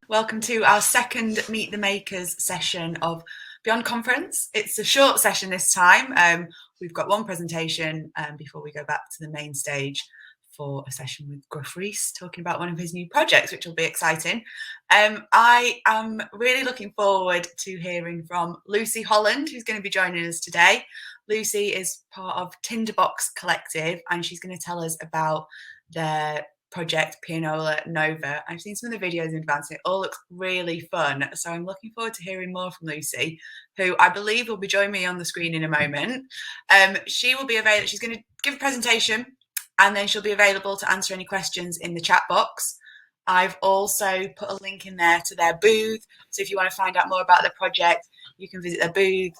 Welcome to our second Meet the Makers session of Beyond Conference. It's a short session this time. We've got one presentation before we go back to the main stage for a session with Gruff Reese talking about one of his new projects, which will be exciting. I am really looking forward to hearing from Lucy Holland, who's going to be joining us today. Lucy is part of Tinderbox Collective, and she's going to tell us about their project Pianola Nova. I've seen some of the videos in advance. It all looks really fun. So I'm looking forward to hearing more from Lucy, who I believe will be joining me on the screen in a moment. She will be available. She's going to give a presentation and then she'll be available to answer any questions in the chat box. I've also put a link in there to their booth. So if you want to find out more about the project, you can visit their booth,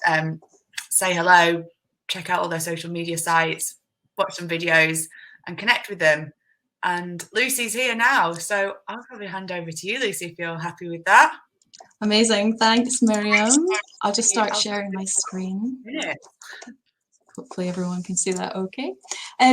say hello, check out all their social media sites, watch some videos and connect with them. And Lucy's here now, so I'll probably hand over to you, Lucy, if you're happy with that. Amazing, thanks, Miriam. I'll just start sharing my screen. Hopefully everyone can see that okay.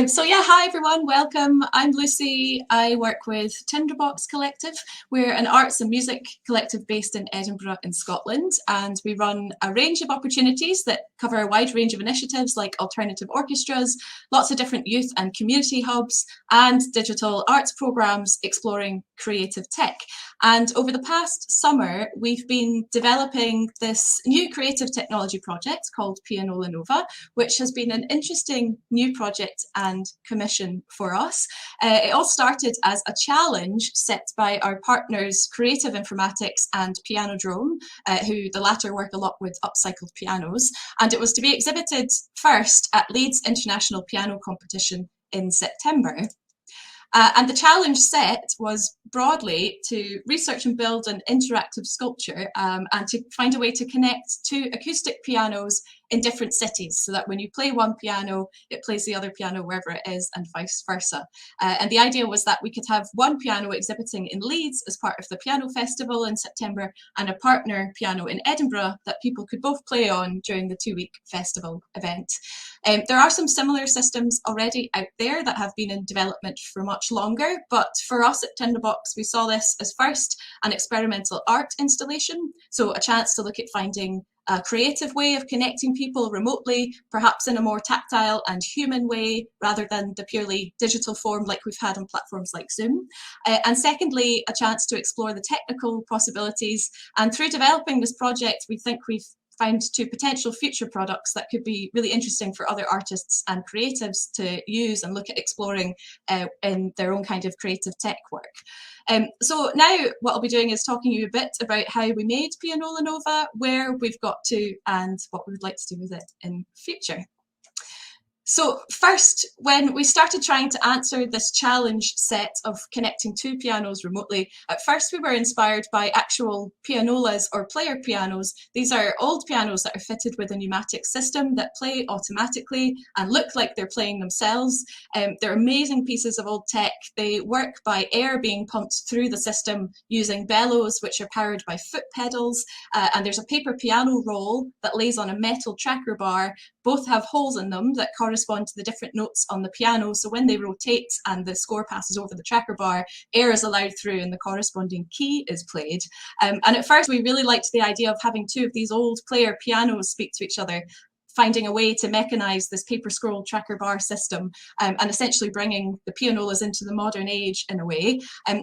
So yeah, hi everyone, welcome. I'm Lucy. I work with Tinderbox Collective. We're an arts and music collective based in Edinburgh in Scotland, and we run a range of opportunities that cover a wide range of initiatives like alternative orchestras, lots of different youth and community hubs, and digital arts programs exploring creative tech. And over the past summer, we've been developing this new creative technology project called Pianola Nova, which has been an interesting new project and commission for us. It all started as a challenge set by our partners Creative Informatics and Pianodrome, who the latter work a lot with upcycled pianos. And it was to be exhibited first at Leeds International Piano Competition in September. And the challenge set was broadly to research and build an interactive sculpture and to find a way to connect two acoustic pianos in different cities so that when you play one piano, it plays the other piano wherever it is and vice versa. And the idea was that we could have one piano exhibiting in Leeds as part of the Piano Festival in September and a partner piano in Edinburgh that people could both play on during the 2-week festival event. There are some similar systems already out there that have been in development for much longer, but for us at Tinderbox, we saw this as first an experimental art installation, so a chance to look at finding a creative way of connecting people remotely, perhaps in a more tactile and human way, rather than the purely digital form like we've had on platforms like Zoom. And secondly, a chance to explore the technical possibilities. And through developing this project, we think we've found two potential future products that could be really interesting for other artists and creatives to use and look at exploring in their own kind of creative tech work. So now what I'll be doing is talking to you a bit about how we made Pianola Nova, where we've got to, and what we would like to do with it in future. So first, when we started trying to answer this challenge set of connecting two pianos remotely, at first we were inspired by actual pianolas or player pianos. These are old pianos that are fitted with a pneumatic system that play automatically and look like they're playing themselves. They're amazing pieces of old tech. They work by air being pumped through the system using bellows, which are powered by foot pedals. And there's a paper piano roll that lays on a metal tracker bar. Both have holes in them that correspond to the different notes on the piano. So when they rotate and the score passes over the tracker bar, air is allowed through and the corresponding key is played. And at first, we really liked the idea of having two of these old player pianos speak to each other, finding a way to mechanize this paper scroll tracker bar system and essentially bringing the pianolas into the modern age in a way.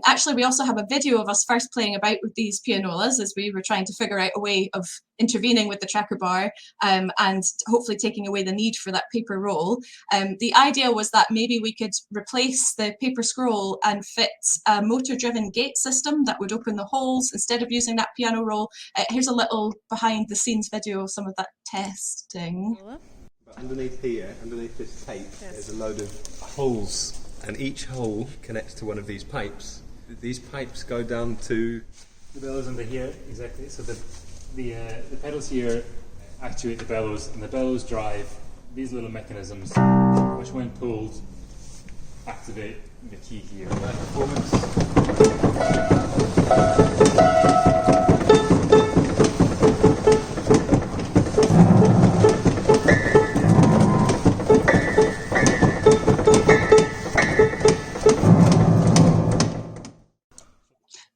Actually, we also have a video of us first playing about with these pianolas as we were trying to figure out a way of intervening with the tracker bar and hopefully taking away the need for that paper roll. The idea was that maybe we could replace the paper scroll and fit a motor-driven gate system that would open the holes instead of using that piano roll. Here's a little behind-the-scenes video of some of that testing. Underneath here, underneath this tape, there's a load of holes, and each hole connects to one of these pipes. These pipes go down to the bellows under here, exactly. So the pedals here actuate the bellows, and the bellows drive these little mechanisms, which when pulled, activate the key here.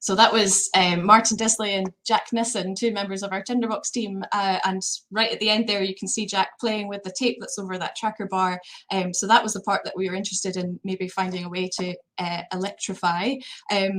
So that was Martin Disley and Jack Nissen, two members of our Tinderbox team. And right at the end there, you can see Jack playing with the tape that's over that tracker bar. So that was the part that we were interested in, maybe finding a way to electrify.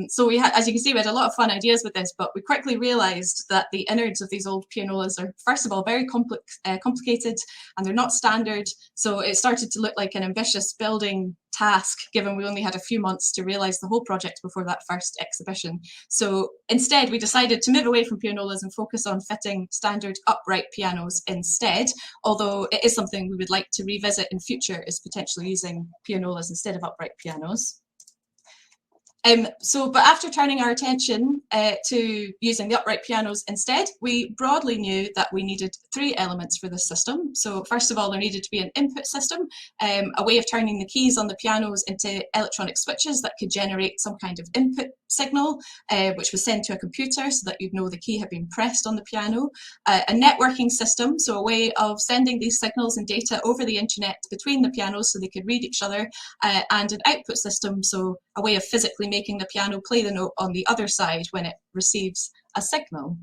So we had, as you can see, we had a lot of fun ideas with this, but we quickly realized that the innards of these old pianolas are, first of all, very complicated, and they're not standard. So it started to look like an ambitious building task, given we only had a few months to realize the whole project before that first exhibition. So instead, we decided to move away from pianolas and focus on fitting standard upright pianos instead, although it is something we would like to revisit in future, is potentially using pianolas instead of upright pianos. But after turning our attention to using the upright pianos instead, we broadly knew that we needed 3 elements for this system. So first of all, there needed to be an input system, a way of turning the keys on the pianos into electronic switches that could generate some kind of input signal, which was sent to a computer so that you'd know the key had been pressed on the piano, a networking system, so a way of sending these signals and data over the internet between the pianos so they could read each other, and an output system, so a way of physically making the piano play the note on the other side when it receives a signal.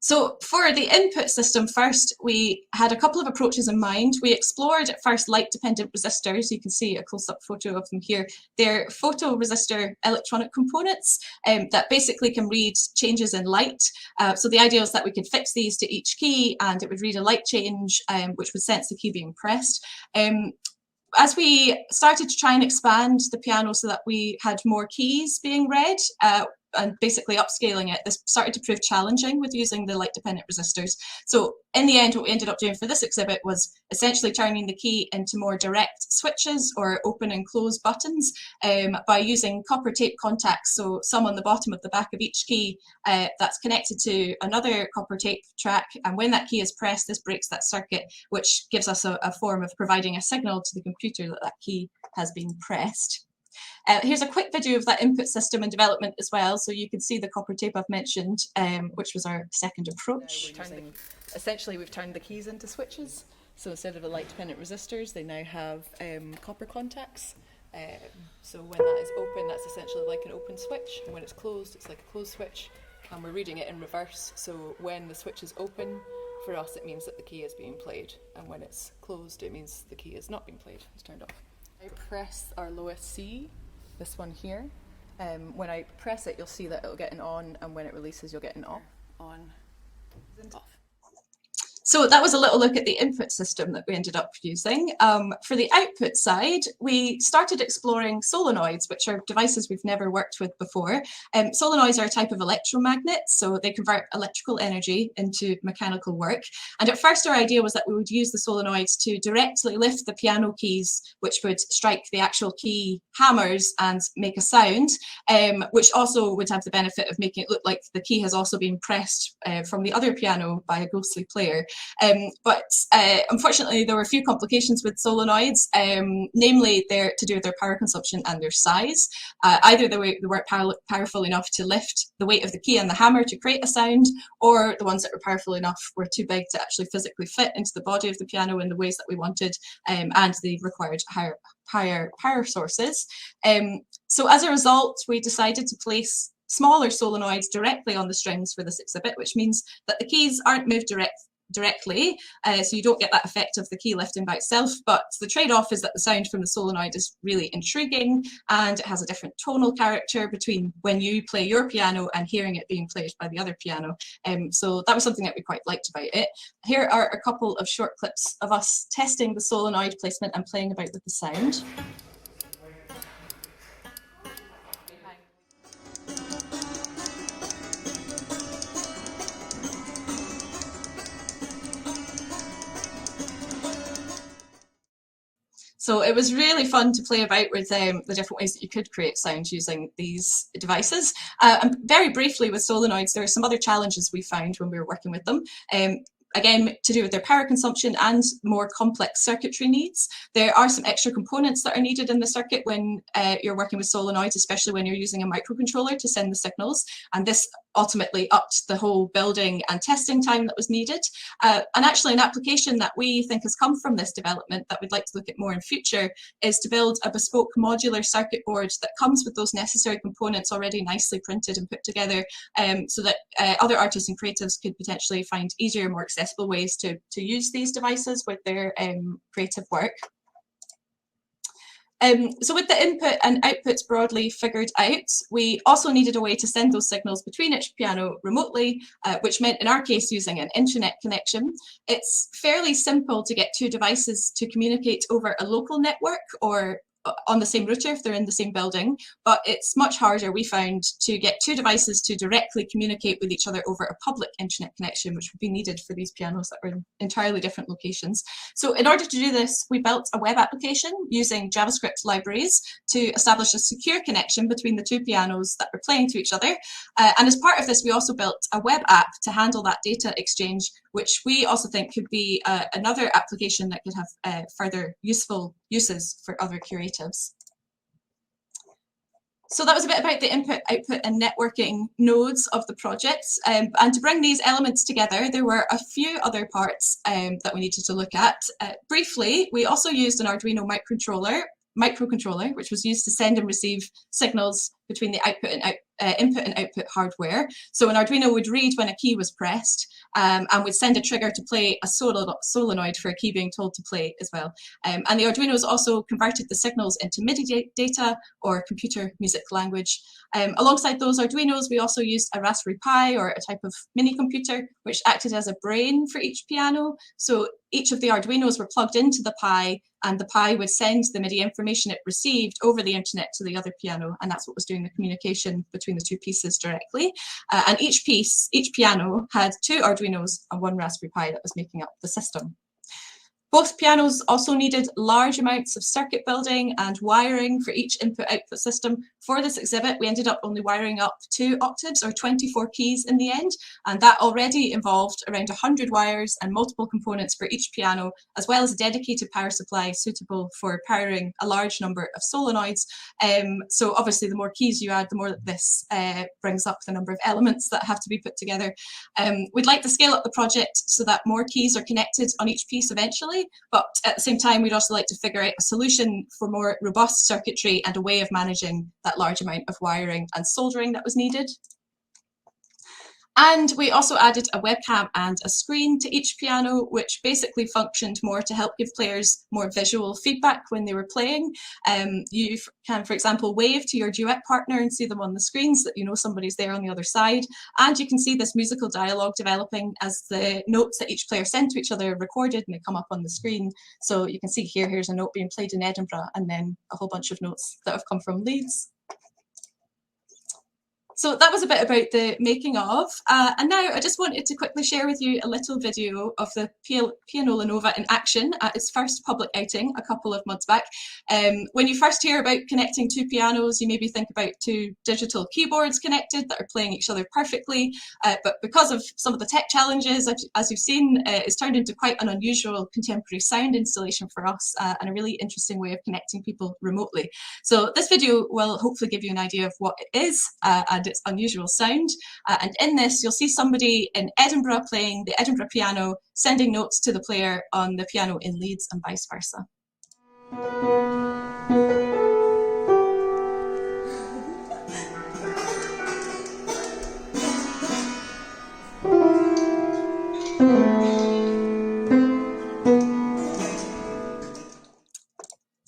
So for the input system first, we had a couple of approaches in mind. We explored at first light-dependent resistors. You can see a close-up photo of them here. They're photoresistor electronic components that basically can read changes in light. So the idea was that we could fix these to each key and it would read a light change, which would sense the key being pressed. As we started to try and expand the piano so that we had more keys being read, and basically upscaling it, this started to prove challenging with using the light-dependent resistors. So in the end, what we ended up doing for this exhibit was essentially turning the key into more direct switches or open and close buttons by using copper tape contacts, so some on the bottom of the back of each key that's connected to another copper tape track, and when that key is pressed, this breaks that circuit, which gives us a form of providing a signal to the computer that that key has been pressed. Here's a quick video of that input system and development as well, so you can see the copper tape I've mentioned, which was our second approach. Essentially, we've turned the keys into switches. So instead of the light-dependent resistors, they now have copper contacts. So when that is open, that's essentially like an open switch, and when it's closed, it's like a closed switch. And we're reading it in reverse. So when the switch is open, for us, it means that the key is being played, and when it's closed, it means the key is not being played. It's turned off. I press our lowest C, this one here. When I press it, you'll see that it'll get an on, and when it releases, you'll get an off. On, off. So that was a little look at the input system that we ended up using. For the output side, we started exploring solenoids, which are devices we've never worked with before. Solenoids are a type of electromagnet, so they convert electrical energy into mechanical work. And at first, our idea was that we would use the solenoids to directly lift the piano keys, which would strike the actual key hammers and make a sound, which also would have the benefit of making it look like the key has also been pressed from the other piano by a ghostly player. But unfortunately, there were a few complications with solenoids, namely they're to do with their power consumption and their size. Either they weren't powerful enough to lift the weight of the key and the hammer to create a sound, or the ones that were powerful enough were too big to actually physically fit into the body of the piano in the ways that we wanted, and they required higher power sources. So as a result, we decided to place smaller solenoids directly on the strings for this exhibit, which means that the keys aren't moved directly, so you don't get that effect of the key lifting by itself, but the trade-off is that the sound from the solenoid is really intriguing, and it has a different tonal character between when you play your piano and hearing it being played by the other piano. So that was something that we quite liked about it. Here are a couple of short clips of us testing the solenoid placement and playing about with the sound. So it was really fun to play about with the different ways that you could create sound using these devices. And very briefly with solenoids, there are some other challenges we found when we were working with them. again, to do with their power consumption and more complex circuitry needs. There are some extra components that are needed in the circuit when you're working with solenoids, especially when you're using a microcontroller to send the signals. And this ultimately upped the whole building and testing time that was needed. And actually an application that we think has come from this development that we'd like to look at more in future is to build a bespoke modular circuit board that comes with those necessary components already nicely printed and put together, so that other artists and creatives could potentially find easier, more accessible ways to use these devices with their creative work. So with the input and outputs broadly figured out, we also needed a way to send those signals between each piano remotely, which meant in our case using an internet connection. It's fairly simple to get two devices to communicate over a local network or on the same router if they're in the same building, but it's much harder, we found, to get two devices to directly communicate with each other over a public internet connection, which would be needed for these pianos that are in entirely different locations. So in order to do this, we built a web application using JavaScript libraries to establish a secure connection between the two pianos that were playing to each other. And as part of this, we also built a web app to handle that data exchange, which we also think could be another application that could have further useful uses for other curatives. So that was a bit about the input, output and networking nodes of the project. And to bring these elements together, there were a few other parts that we needed to look at. Briefly, we also used an Arduino microcontroller, which was used to send and receive signals between the input and output hardware. So an Arduino would read when a key was pressed and would send a trigger to play a solenoid for a key being told to play as well. And the Arduinos also converted the signals into MIDI data or computer music language. Alongside those Arduinos, we also used a Raspberry Pi or a type of mini computer, which acted as a brain for each piano. So each of the Arduinos were plugged into the Pi, and the Pi would send the MIDI information it received over the internet to the other piano, and that's what was doing the communication between the two pieces directly. And each piano had two Arduinos and one Raspberry Pi that was making up the system. Both pianos also needed large amounts of circuit building and wiring for each input-output system. For this exhibit, we ended up only wiring up 2 octaves or 24 keys in the end, and that already involved around 100 wires and multiple components for each piano, as well as a dedicated power supply suitable for powering a large number of solenoids. So obviously the more keys you add, the more that this brings up the number of elements that have to be put together. We'd like to scale up the project so that more keys are connected on each piece eventually, but at the same time, we'd also like to figure out a solution for more robust circuitry and a way of managing that large amount of wiring and soldering that was needed. And we also added a webcam and a screen to each piano, which basically functioned more to help give players more visual feedback when they were playing. You can, for example, wave to your duet partner and see them on the screen so that you know somebody's there on the other side. And you can see this musical dialogue developing as the notes that each player sent to each other are recorded and they come up on the screen. So you can see here's a note being played in Edinburgh and then a whole bunch of notes that have come from Leeds. So that was a bit about the making of, and now I just wanted to quickly share with you a little video of the Pianola Nova in action at its first public outing a couple of months back. When you first hear about connecting two pianos, you maybe think about two digital keyboards connected that are playing each other perfectly, but because of some of the tech challenges, as you've seen, it's turned into quite an unusual contemporary sound installation for us and a really interesting way of connecting people remotely. So this video will hopefully give you an idea of what it is and its unusual sound. And in this, you'll see somebody in Edinburgh playing the Edinburgh piano, sending notes to the player on the piano in Leeds and vice versa.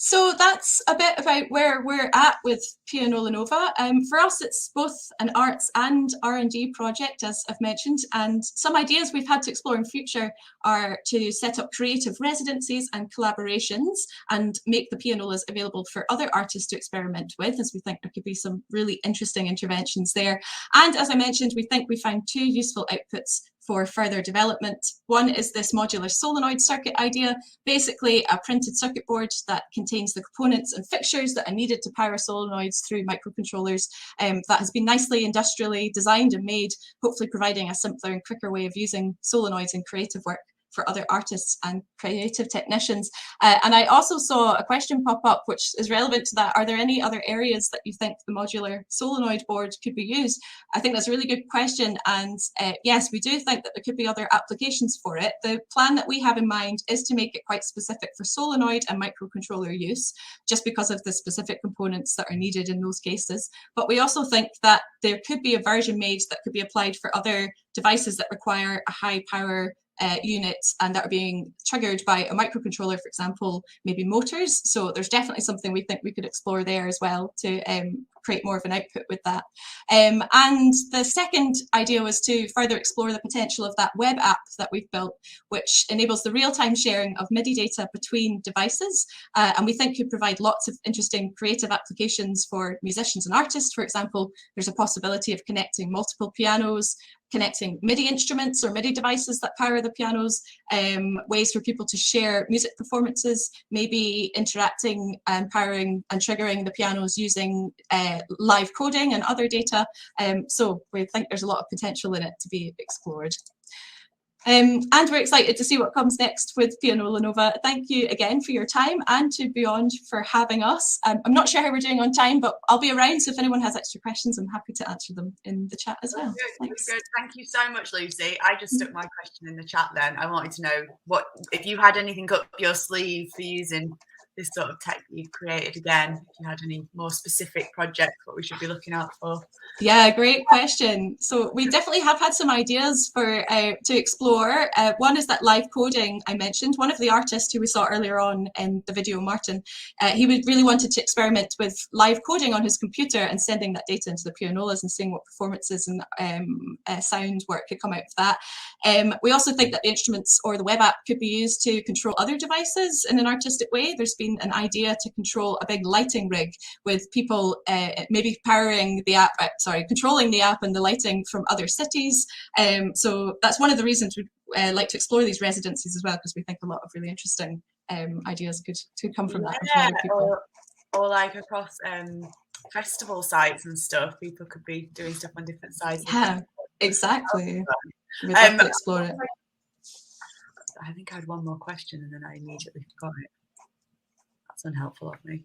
So that's a bit about where we're at with Pianola Nova. For us, it's both an arts and R&D project, as I've mentioned, and some ideas we've had to explore in future are to set up creative residencies and collaborations and make the pianolas available for other artists to experiment with, as we think there could be some really interesting interventions there. And as I mentioned, we think we found two useful outputs for further development. One is this modular solenoid circuit idea, basically a printed circuit board that contains the components and fixtures that are needed to power solenoids through microcontrollers, that has been nicely industrially designed and made, hopefully providing a simpler and quicker way of using solenoids in creative work for other artists and creative technicians. And I also saw a question pop up which is relevant to that. Are there any other areas that you think the modular solenoid board could be used? I think that's a really good question, and yes, we do think that there could be other applications for it. The plan that we have in mind is to make it quite specific for solenoid and microcontroller use, just because of the specific components that are needed in those cases. But we also think that there could be a version made that could be applied for other devices that require a high power units and that are being triggered by a microcontroller, for example, maybe motors. So there's definitely something we think we could explore there as well to create more of an output with that. And the second idea was to further explore the potential of that web app that we've built, which enables the real-time sharing of MIDI data between devices, and we think could provide lots of interesting creative applications for musicians and artists. For example, there's a possibility of connecting multiple pianos, connecting MIDI instruments or MIDI devices that power the pianos, ways for people to share music performances, maybe interacting and powering and triggering the pianos using live coding and other data. So we think there's a lot of potential in it to be explored. And we're excited to see what comes next with Pianola Nova. Thank you again for your time, and to Beyond for having us. I'm not sure how we're doing on time, but I'll be around, so if anyone has extra questions, I'm happy to answer them in the chat as well. Thanks. Good. Thank you so much, Lucy. I just stuck my question in the chat then. I wanted to know what if you had anything up your sleeve for using this sort of tech you've created again, if you had any more specific projects, what we should be looking out for. Yeah, great question. So we definitely have had some ideas for to explore. One is that live coding I mentioned. One of the artists who we saw earlier on in the video, Martin, he really wanted to experiment with live coding on his computer and sending that data into the pianolas and seeing what performances and sound work could come out of that. We also think that the instruments or the web app could be used to control other devices in an artistic way. There's been an idea to control a big lighting rig with people maybe powering the app, controlling the app and the lighting from other cities. So that's one of the reasons we like to explore these residencies as well, because we think a lot of really interesting ideas could come from that. And from other people. Or like across festival sites and stuff, people could be doing stuff on different sites. Yeah, exactly. We'd love to explore it. I think I had one more question and then I immediately forgot it. That's unhelpful of me.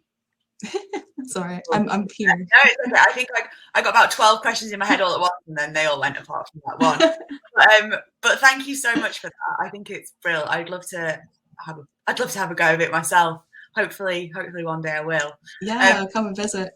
Sorry, I'm here. No, it's okay. I think I got about 12 questions in my head all at once, and then they all went apart from that one. But thank you so much for that. I think it's brilliant. I'd love to have a go of it myself. Hopefully one day I will. Yeah, come and visit.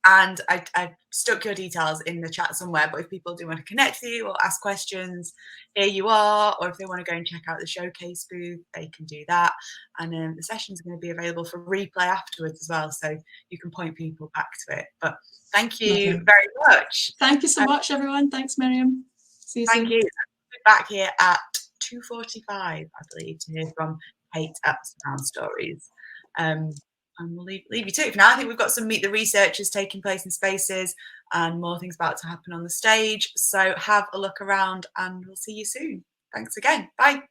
And I stuck your details in the chat somewhere, but if people do want to connect with you or ask questions, here you are. Or if they want to go and check out the showcase booth, they can do that. And the session's going to be available for replay afterwards as well, so you can point people back to it. But thank you very much. Thank you so much, everyone. Thanks, Miriam. See you soon. Thank you. We'll be back here at 2:45, I believe, to hear from Kate at Sound Stories. And we'll leave you to it for now. I think we've got some Meet the Researchers taking place in spaces and more things about to happen on the stage. So have a look around and we'll see you soon. Thanks again. Bye.